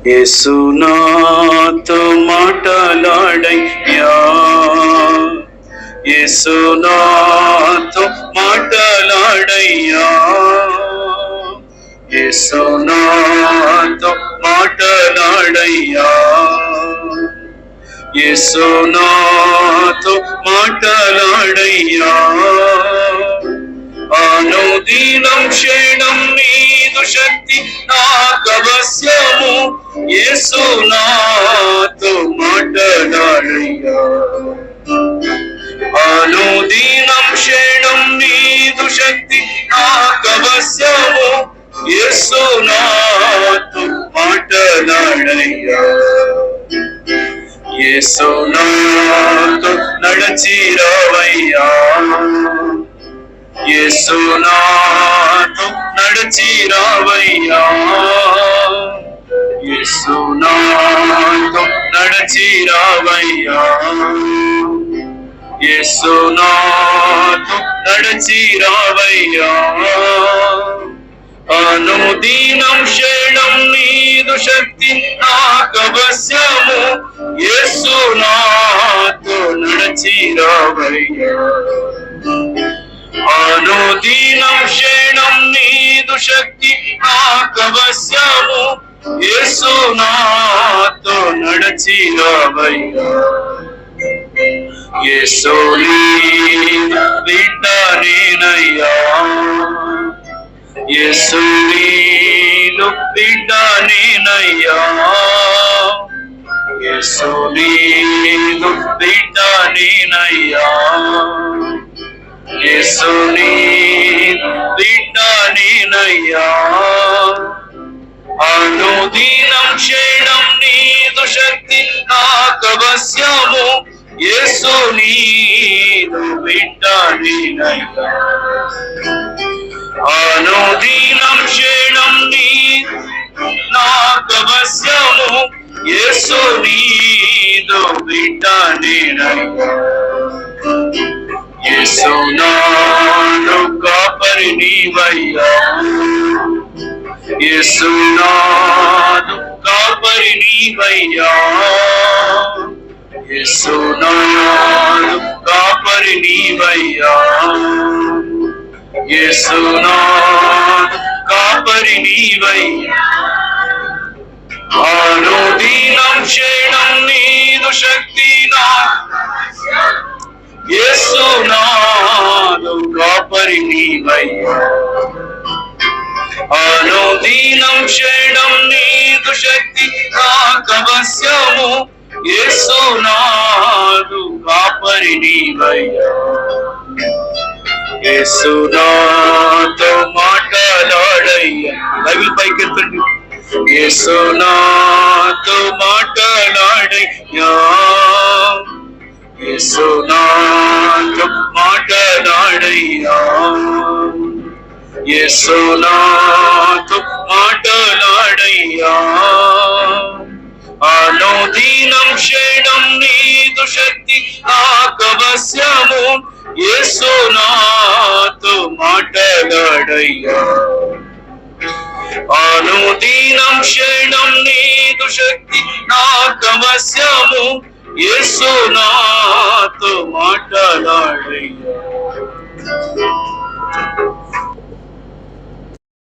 యేసు నాతో మాటలాడయ్యా, యేసు నాతో మాటలాడయ్యా, యేసు నాతో మాటలాడయ్యా, యేసు నాతో మాటలాడయ్యా. అనుదినం క్షణం నీదు శక్తి నాకవశ్యము, యేసు నాతో మాటలాడయ్యా. అనుదినం క్షణం నీదు శక్తి నాకవశ్యము, యేసు నాతో మాటలాడయ్యా. యేసు నాతో నడచిరావయ్యా, యేసు నాతో నడచిరావయ్యా, యేసు నాతో నడచిరావయ్యా, యేసు నాతో నడచిరావయ్యా. అనుదినం క్షణం నీదు శక్తి నాకవశ్యము, యేసు నాతో నడచిరావయ్యా. అనుదినం క్షణం నీదు శక్తి నాకవశ్యము, యేసు నాతో నడచిరావయ్యా. యేసు నీదు బిడ్డ నేనయ్యా, యేసు నీదు బిడ్డ నేనయ్యా, యేసు నీదు బిడ్డ నేనయ్యా, యేసు నీదు బిడ్డ నేనయ్యా. అనుదినం క్షణం నీదు శక్తి నాకవశ్యము, యేసు నీదు బిడ్డ నేనయ్యా. అనుదినం క్షణం నీదు నాకవశ్యము, యేసు నీదు బిడ్డ నేనయ్యా. యేసు నాను కాపరి నీవయ్యా, యేసు నాను కాపరి నీవయ్యా, యేసు నాను కాపరి నీవయ్యా, యేసు నాను కాపరి నీవయ్యా. అనుదినం క్షణం నీదు శక్తి నా, యేసు నాను కాపరి నీవయ్యా. అనుదినం క్షణం నీదు శక్తి నాకవశ్యము, యేసు నాను కాపరి నీవయ్యా. యేసు నాతో మాటలాడయ్యా. బైబిల్ పైకెత్తండి. యేసు నాతో మాటలాడయ్యా, యేసు నాతో మాటలాడయ్యా, యేసు నాతో మాటలాడయ్యా. అనుదినం క్షణం నీదు శక్తి నాకవశ్యము, యేసు నాతో మాటలాడయ్యా. అనుదినం క్షణం నీదు శక్తి నాకవశ్యము, యేసు నాతో మాటలాడయ్యా.